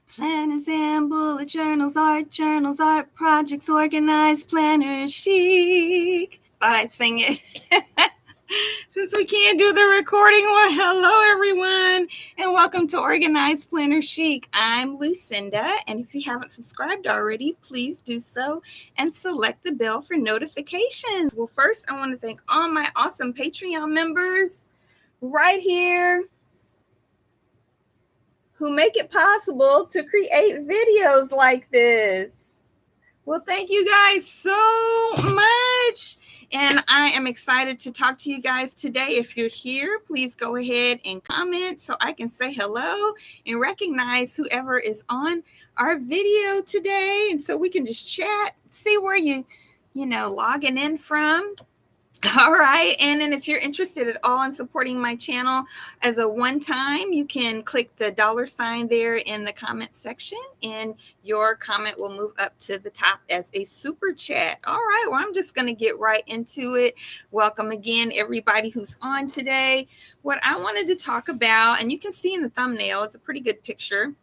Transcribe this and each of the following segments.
Planners and bullet journals, art projects, organized, planners chic. Thought I'd sing it. Since we can't do the recording, well, hello everyone, and welcome to Organized Planner Chic. I'm Lucinda, and if you haven't subscribed already, please do so and select the bell for notifications. Well, first, I want to thank all my awesome Patreon members right here who make it possible to create videos like this. Well, thank you guys so much. And I am excited to talk to you guys today. If you're here, please go ahead and comment so I can say hello and recognize whoever is on our video today. And so we can just chat, see where you logging in from. All right. And then if you're interested at all in supporting my channel as a one-time, you can click the $ there in the comment section and your comment will move up to the top as a super chat. All right. Well, I'm just going to get right into it. Welcome again, everybody who's on today. What I wanted to talk about, and you can see in the thumbnail, it's a pretty good picture.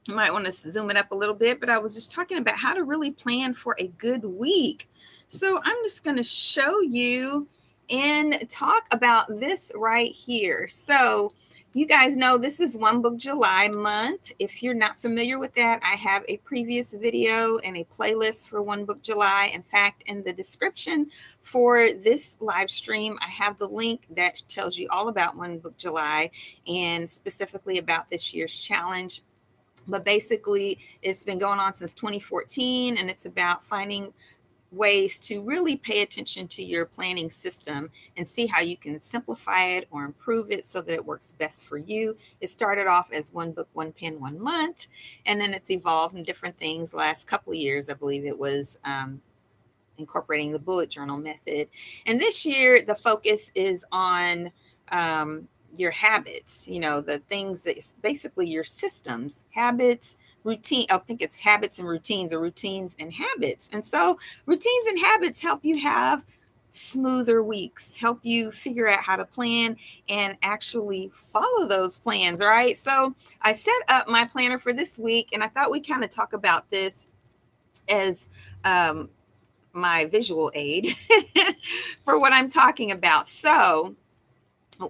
You might want to zoom it up a little bit, but I was just talking about how to really plan for a good week. So I'm just going to show you and talk about this right here. So you guys know this is One Book July month. If you're not familiar with that, I have a previous video and a playlist for One Book July. In fact, in the description for this live stream, I have the link that tells you all about One Book July and specifically about this year's challenge. But basically, it's been going on since 2014, and it's about finding ways to really pay attention to your planning system and see how you can simplify it or improve it so that it works best for you. It started off as One Book, One Pen, One Month, and then it's evolved in different things. Last couple of years, I believe it was incorporating the bullet journal method. And this year, the focus is on your habits, the things that basically your systems, habits, routine. I think it's habits and routines, or routines and habits. And so routines and habits help you have smoother weeks, help you figure out how to plan and actually follow those plans. All right. So I set up my planner for this week, and I thought we'd kind of talk about this as my visual aid for what I'm talking about. So,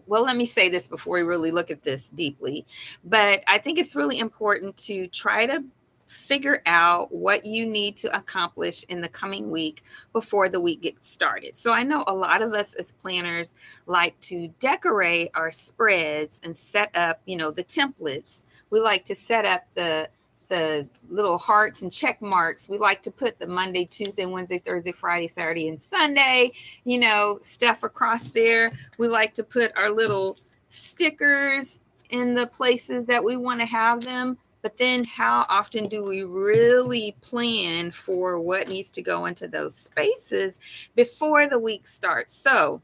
well, let me say this before we really look at this deeply, but I think it's really important to try to figure out what you need to accomplish in the coming week before the week gets started. So I know a lot of us as planners like to decorate our spreads and set up, the templates. We like to set up the little hearts and check marks. We like to put the Monday, Tuesday, Wednesday, Thursday, Friday, Saturday, and Sunday, stuff across there. We like to put our little stickers in the places that we want to have them. But then how often do we really plan for what needs to go into those spaces before the week starts? So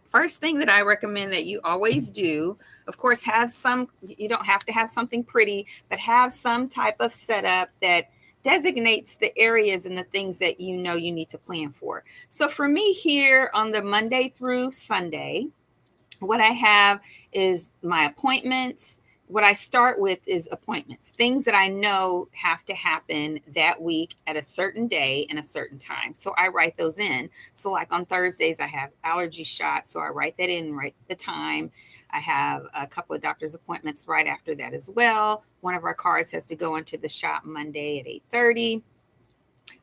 first thing that I recommend that you always do, of course, you don't have to have something pretty, but have some type of setup that designates the areas and the things that you need to plan for. So for me here on the Monday through Sunday, what I have is my appointments. What I start with is appointments, things that I know have to happen that week at a certain day and a certain time. So I write those in. So like on Thursdays, I have allergy shots. So I write that in, write the time. I have a couple of doctor's appointments right after that as well. One of our cars has to go into the shop Monday at 8:30.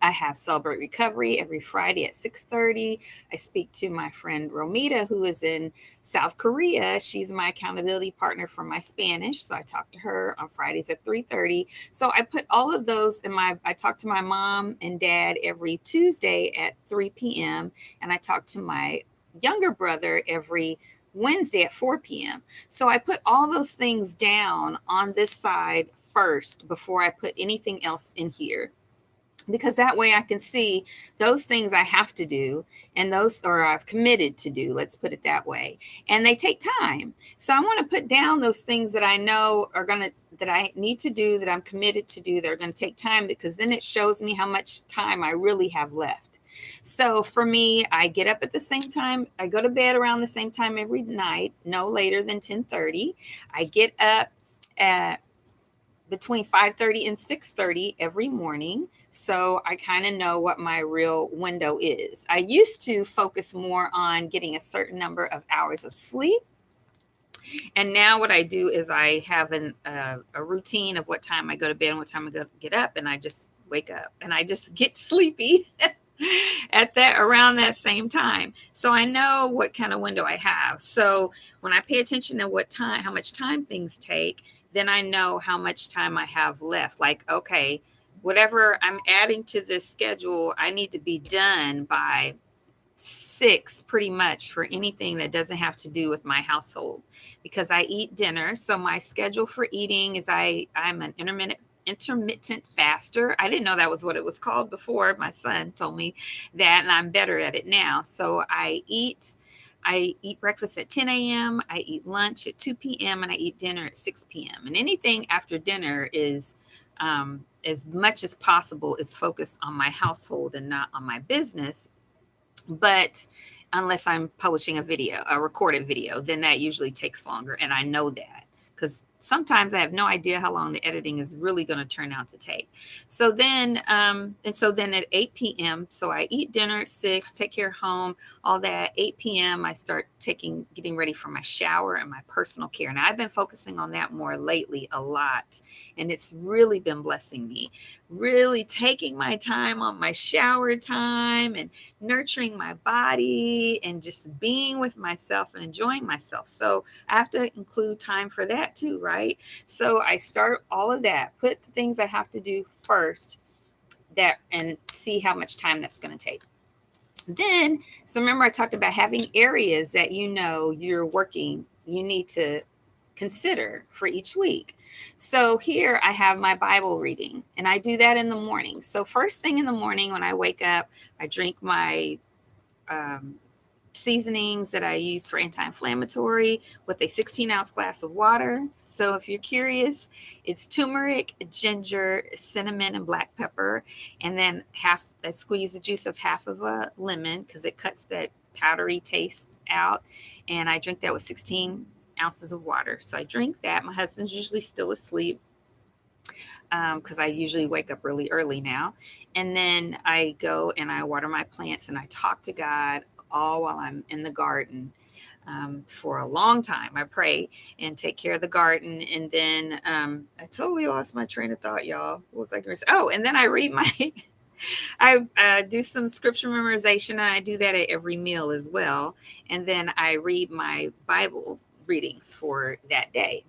I have Celebrate Recovery every Friday at 6:30. I speak to my friend Romita, who is in South Korea. She's my accountability partner for my Spanish. So I talk to her on Fridays at 3:30. So I put all of those I talk to my mom and dad every Tuesday at 3 p.m. And I talk to my younger brother every Wednesday at 4 p.m. So I put all those things down on this side first before I put anything else in here, because that way I can see those things I have to do and those, or I've committed to do, let's put it that way. And they take time. So I want to put down those things that I know that I need to do, that I'm committed to do, that are going to take time, because then it shows me how much time I really have left. So for me, I get up at the same time. I go to bed around the same time every night, no later than 10:30. I get up at between 5:30 and 6:30 every morning. So I kind of know what my real window is. I used to focus more on getting a certain number of hours of sleep. And now what I do is I have a routine of what time I go to bed and what time I go get up, and I just wake up and I just get sleepy at that around that same time. So I know what kind of window I have. So when I pay attention to what time, how much time things take, then I know how much time I have left. Like, okay, whatever I'm adding to this schedule, I need to be done by 6 pretty much for anything that doesn't have to do with my household, because I eat dinner. So my schedule for eating is I'm an intermittent faster. I didn't know that was what it was called before. My son told me that, and I'm better at it now. So I eat breakfast at 10 a.m., I eat lunch at 2 p.m., and I eat dinner at 6 p.m. And anything after dinner is as much as possible is focused on my household and not on my business. But unless I'm publishing a video, a recorded video, then that usually takes longer. And I know that because sometimes I have no idea how long the editing is really going to turn out to take. So then at 8 p.m., so I eat dinner at 6, take care of home, all that. 8 p.m., I start getting ready for my shower and my personal care. Now I've been focusing on that more lately a lot, and it's really been blessing me. Really taking my time on my shower time and nurturing my body and just being with myself and enjoying myself. So I have to include time for that too, right? So I start all of that, put the things I have to do first, that and see how much time that's going to take. Then, so remember I talked about having areas that you're working, you need to consider for each week. So here I have my Bible reading, and I do that in the morning. So first thing in the morning when I wake up, I drink my seasonings that I use for anti-inflammatory with a 16-ounce glass of water. So if you're curious, it's turmeric, ginger, cinnamon, and black pepper, and then I squeeze the juice of half of a lemon because it cuts that powdery taste out, and I drink that with 16 ounces of water. So I drink that. My husband's usually still asleep because I usually wake up really early now. And then I go and I water my plants and I talk to God all while I'm in the garden. For a long time, I pray and take care of the garden. And then I totally lost my train of thought, y'all. What was I going to say? Oh, and then I read I do some scripture memorization, and I do that at every meal as well. And then I read my Bible readings for that day.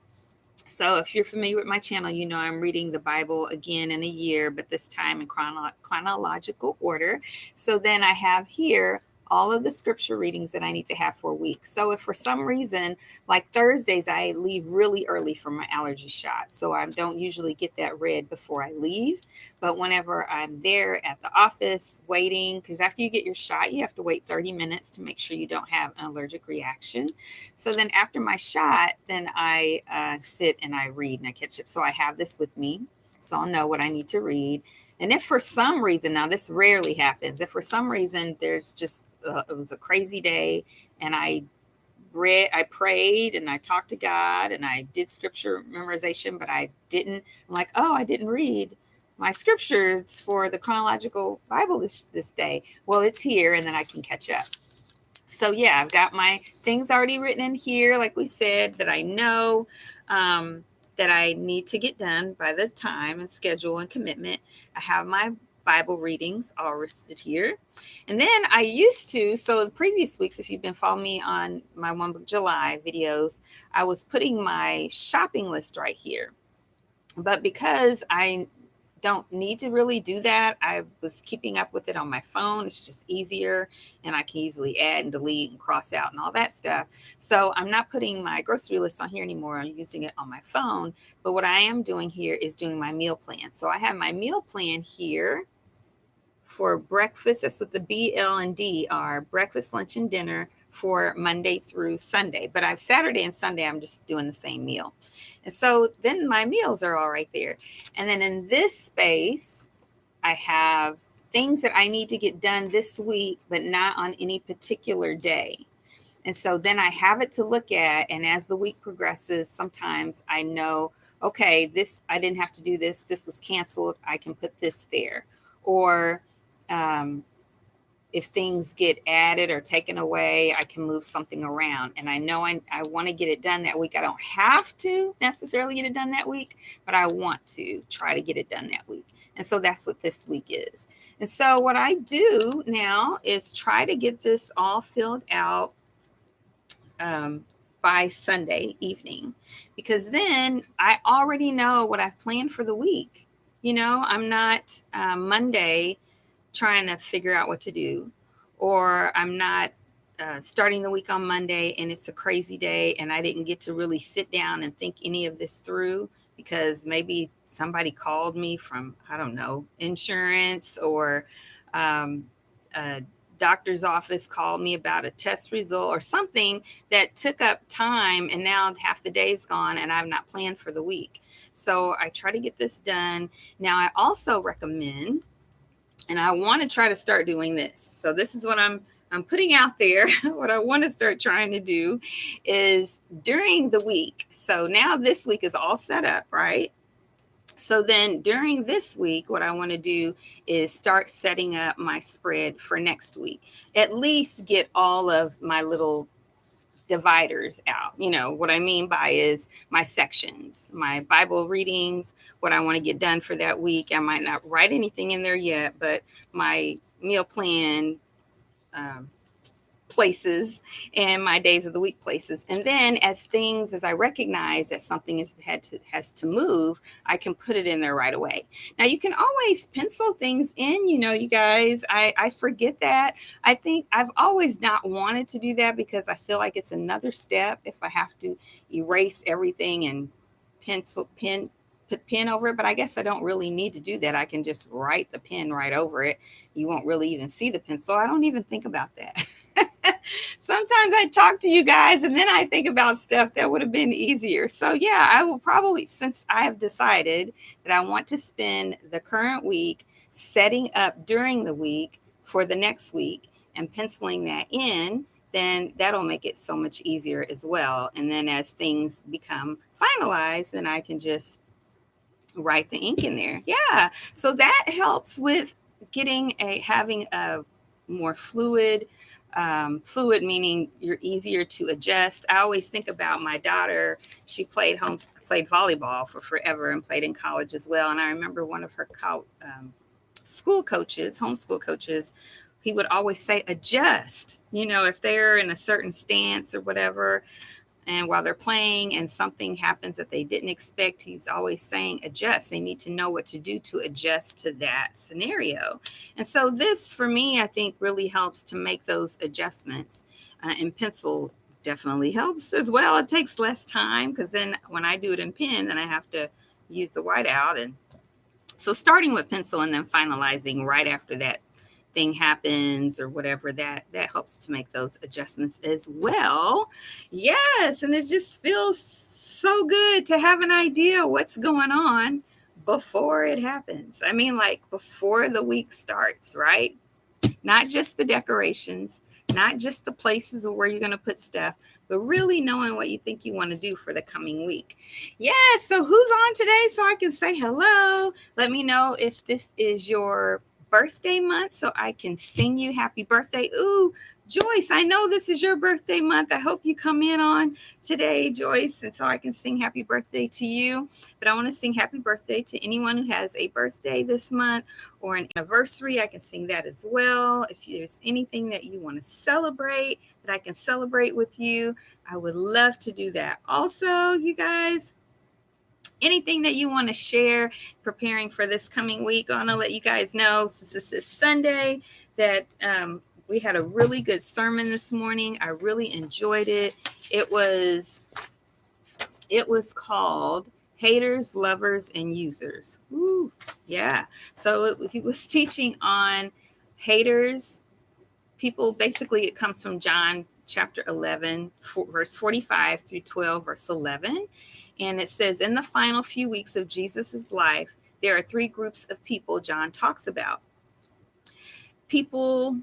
So if you're familiar with my channel, you know I'm reading the Bible again in a year, but this time in chronological order. So then I have here all of the scripture readings that I need to have for a week. So if for some reason, like Thursdays, I leave really early for my allergy shot. So I don't usually get that read before I leave. But whenever I'm there at the office waiting, because after you get your shot, you have to wait 30 minutes to make sure you don't have an allergic reaction. So then after my shot, then I sit and I read and I catch up. So I have this with me, so I'll know what I need to read. And if for some reason, now this rarely happens, if for some reason there's just, it was a crazy day and I prayed and I talked to God and I did scripture memorization, but I'm like, oh, I didn't read my scriptures for the chronological Bible this day. Well, it's here and then I can catch up. So yeah, I've got my things already written in here, like we said, that I know that I need to get done by the time and schedule and commitment. I have my Bible readings all listed here. And then I used to, so the previous weeks, if you've been following me on my One Book July videos, I was putting my shopping list right here. But because I don't need to really do that, I was keeping up with it on my phone. It's just easier, and I can easily add and delete and cross out and all that stuff. So I'm not putting my grocery list on here anymore. I'm using it on my phone. But what I am doing here is doing my meal plan. So I have my meal plan here for breakfast. That's what the B, L, and D are: breakfast, lunch, and dinner for Monday through Sunday. But I've Saturday and Sunday, I'm just doing the same meal. And so then my meals are all right there. And then in this space, I have things that I need to get done this week, but not on any particular day. And so then I have it to look at. And as the week progresses, sometimes I know, okay, this, I didn't have to do this. This was canceled. I can put this there. Or if things get added or taken away, I can move something around. And I know I want to get it done that week. I don't have to necessarily get it done that week, but I want to try to get it done that week. And so that's what this week is. And so what I do now is try to get this all filled out by Sunday evening, because then I already know what I've planned for the week. You know, I'm not Monday trying to figure out what to do, or I'm not starting the week on Monday and it's a crazy day and I didn't get to really sit down and think any of this through because maybe somebody called me from, I don't know, insurance, or a doctor's office called me about a test result or something that took up time, and now half the day's gone and I've not planned for the week. So I try to get this done. Now I also recommend, and I want to try to start doing this. So this is what I'm putting out there. What I want to start trying to do is during the week. So now this week is all set up, right? So then during this week, what I want to do is start setting up my spread for next week. At least get all of my little dividers out. You know, what I mean by is my sections, my Bible readings, what I want to get done for that week. I might not write anything in there yet, but my meal plan, places, and my days of the week places. And then as I recognize that something has to move, I can put it in there right away. Now you can always pencil things in, you know, you guys, I forget that. I think I've always not wanted to do that because I feel like it's another step if I have to erase everything and put pen over it, but I guess I don't really need to do that. I can just write the pen right over it. You won't really even see the pencil. I don't even think about that. Sometimes I talk to you guys and then I think about stuff that would have been easier. So yeah, I will probably, since I have decided that I want to spend the current week setting up during the week for the next week and penciling that in, then that'll make it so much easier as well. And then as things become finalized, then I can just write the ink in there. Yeah. So that helps with having a more fluid, meaning you're easier to adjust. I always think about my daughter. She played volleyball for forever and played in college as well. And I remember one of her school coaches, homeschool coaches, he would always say, adjust, you know, if they're in a certain stance or whatever, and while they're playing and something happens that they didn't expect, he's always saying adjust. They need to know what to do to adjust to that scenario. And so this, for me, I think really helps to make those adjustments. And pencil definitely helps as well. It takes less time because then when I do it in pen, then I have to use the whiteout. And so starting with pencil and then finalizing right after that thing happens or whatever, that helps to make those adjustments as well. Yes, and it just feels so good to have an idea what's going on before it happens. I mean, like before the week starts, right? Not just the decorations, not just the places where you're going to put stuff, but really knowing what you think you want to do for the coming week. Yeah, so who's on today so I can say hello? Let me know if this is your birthday month so I can sing you happy birthday. Ooh, Joyce, I know this is your birthday month. I hope you come in on today, Joyce, and so I can sing happy birthday to you. But I want to sing happy birthday to anyone who has a birthday this month or an anniversary. I can sing that as well. If there's anything that you want to celebrate that I can celebrate with you, I would love to do that. Also, you guys, anything that you want to share preparing for this coming week, I want to let you guys know, since this is Sunday, that we had a really good sermon this morning. I really enjoyed it. It was called Haters, Lovers, and Users. Ooh, yeah. So he was teaching on haters. People, basically, it comes from John chapter 11, verse 45 through 12, verse 11. And it says, in the final few weeks of Jesus's life, there are three groups of people John talks about. People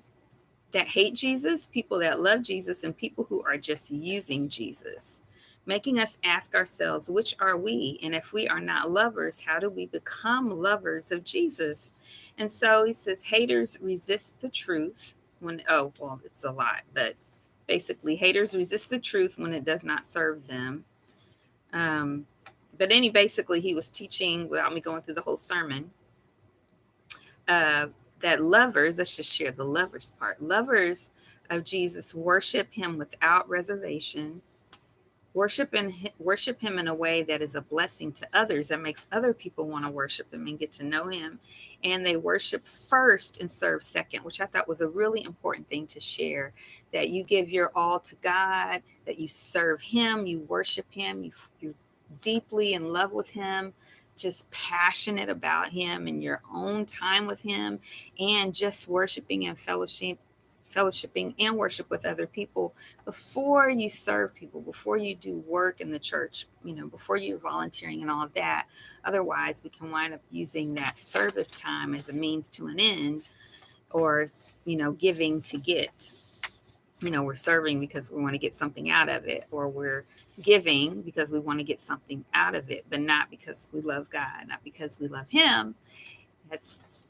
that hate Jesus, people that love Jesus, and people who are just using Jesus, making us ask ourselves, which are we? And if we are not lovers, how do we become lovers of Jesus? And so he says, haters resist the truth when, oh, well, it's a lot, but basically, haters resist the truth when it does not serve them. Um, but basically, he was teaching, without me going through the whole sermon, uh, that lovers, let's just share the lovers part. Lovers of Jesus worship him without reservation, worship him in a way that is a blessing to others, that makes other people want to worship him and get to know him. And they worship first and serve second, which I thought was a really important thing to share, that you give your all to God, that you serve him, you worship him, you're deeply in love with him, just passionate about him and your own time with him, and just worshiping and fellowshipping and worship with other people before you serve people, before you do work in the church, before you're volunteering and all of that. Otherwise, we can wind up using that service time as a means to an end, or, giving to get. We're serving because we want to get something out of it, or we're giving because we want to get something out of it, but not because we love God, not because we love him.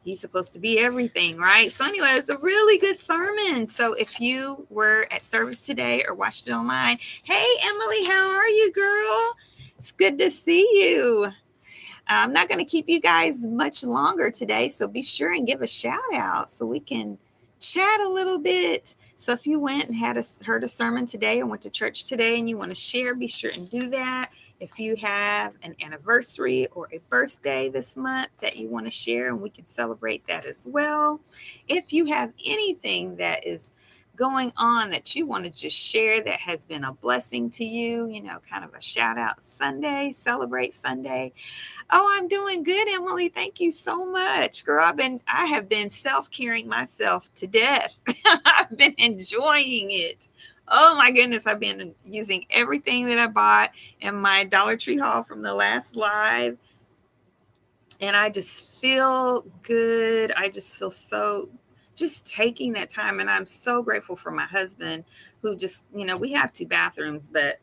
He's supposed to be everything, right? So anyway, it's a really good sermon. So if you were at service today or watched it online, hey, Emily, how are you, girl? It's good to see you. I'm not going to keep you guys much longer today, so be sure and give a shout out so we can chat a little bit. So if you went and heard a sermon today or went to church today and you want to share, be sure and do that. If you have an anniversary or a birthday this month that you want to share, and we can celebrate that as well. If you have anything that is going on that you want to just share that has been a blessing to you, kind of a shout out Sunday, celebrate Sunday. Oh, I'm doing good, Emily. Thank you so much, girl. I have been self-caring myself to death. I've been enjoying it. Oh my goodness, I've been using everything that I bought in my Dollar Tree haul from the last live. And I just feel good. I just feel just taking that time. And I'm so grateful for my husband, who just, we have 2 bathrooms, but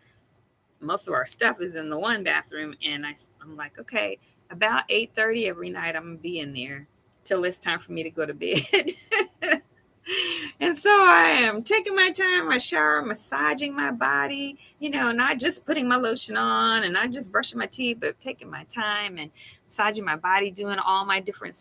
most of our stuff is in the one bathroom. And I'm like, okay, about 8:30 every night, I'm going to be in there till it's time for me to go to bed. And so I am taking my time, my shower, massaging my body, not just putting my lotion on and not just brushing my teeth, but taking my time and massaging my body, doing all my different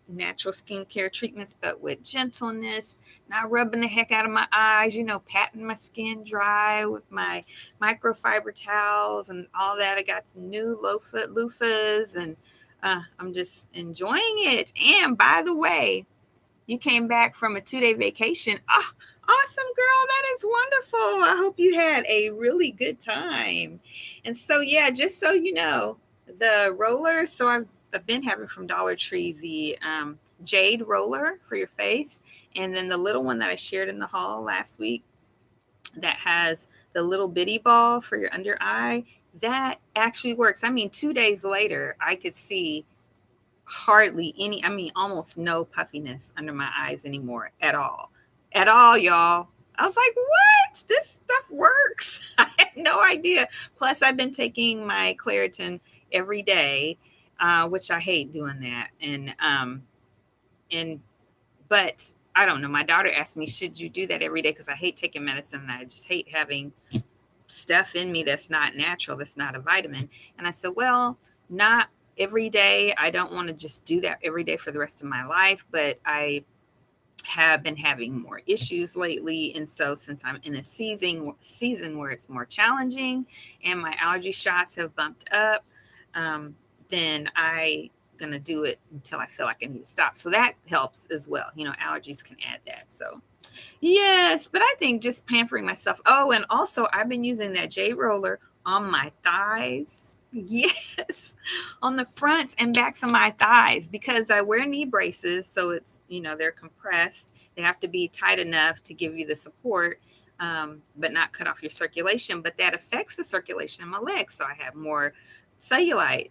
natural skincare treatments, but with gentleness, not rubbing the heck out of my eyes, patting my skin dry with my microfiber towels and all that. I got some new loofahs, and I'm just enjoying it. And by the way, you came back from a 2-day vacation. Oh, awesome, girl. That is wonderful. I hope you had a really good time. And so, yeah, just so you know, the roller, so I've been having from Dollar Tree the jade roller for your face. And then the little one that I shared in the haul last week that has the little bitty ball for your under eye, that actually works. I mean, 2 days later, I could see hardly any, almost no puffiness under my eyes anymore at all, y'all. I was like, what? This stuff works. I had no idea. Plus, I've been taking my Claritin every day, which I hate doing that. But I don't know. My daughter asked me, should you do that every day? Because I hate taking medicine, and I just hate having stuff in me that's not natural, that's not a vitamin. And I said, well, not every day. I don't want to just do that every day for the rest of my life, but I have been having more issues lately. And so since I'm in a season where it's more challenging and my allergy shots have bumped up, then I gonna do it until I feel like I need to stop. So that helps as well. Allergies can add that. So yes, but I think just pampering myself. Oh, and also I've been using that J roller on my thighs. Yes, on the fronts and backs of my thighs, because I wear knee braces. So it's, they're compressed. They have to be tight enough to give you the support, but not cut off your circulation. But that affects the circulation in my legs. So I have more cellulite.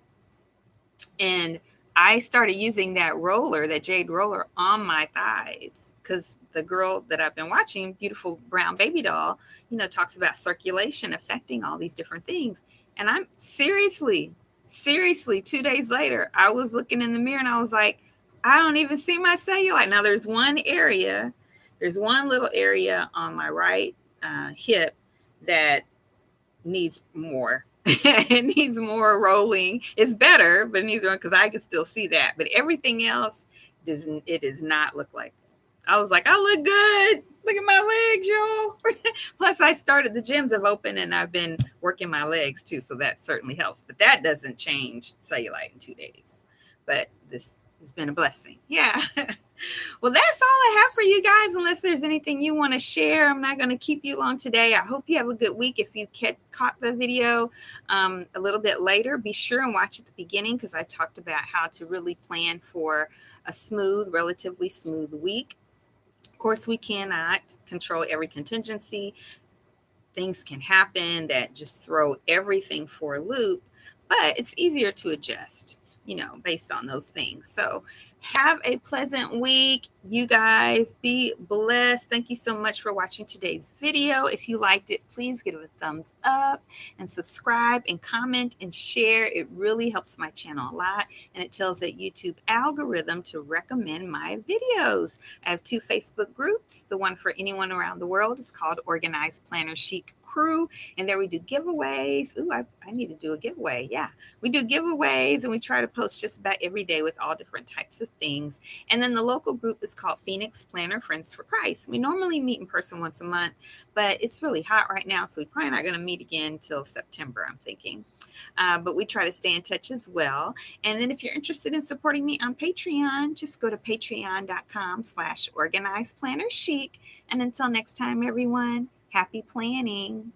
And I started using that roller, that jade roller, on my thighs because the girl that I've been watching, beautiful brown baby doll, talks about circulation affecting all these different things. And I'm seriously, 2 days later, I was looking in the mirror and I was like, I don't even see my cellulite. Now there's one little area on my right hip that needs more. It needs more rolling. It's better, but it needs more because I can still see that. But everything else does not look like that. I was like, I look good. Look at my legs, y'all. Plus, I started the gyms have opened and I've been working my legs too, so that certainly helps. But that doesn't change cellulite in 2 days. But this has been a blessing. Yeah. Well, that's all I have for you guys. Unless there's anything you want to share, I'm not going to keep you long today. I hope you have a good week. If you caught the video a little bit later, be sure and watch at the beginning because I talked about how to really plan for a relatively smooth week. Of course, we cannot control every contingency. Things can happen that just throw everything for a loop, but it's easier to adjust, based on those things. So have a pleasant week. You guys be blessed. Thank you so much for watching today's video. If you liked it, please give it a thumbs up and subscribe and comment and share. It really helps my channel a lot, and it tells that YouTube algorithm to recommend my videos. I have 2 Facebook groups. The one for anyone around the world is called Organized Planner Chic Crew, and there we do giveaways. Ooh, I need to do a giveaway. Yeah, we do giveaways, and we try to post just about every day with all different types of things. And then the local group is called Phoenix Planner Friends for Christ. We normally meet in person once a month, but it's really hot right now, so we're probably not going to meet again until September, I'm thinking. But we try to stay in touch as well. And then if you're interested in supporting me on Patreon, just go to patreon.com/organizedplannerchic. And until next time, everyone, happy planning.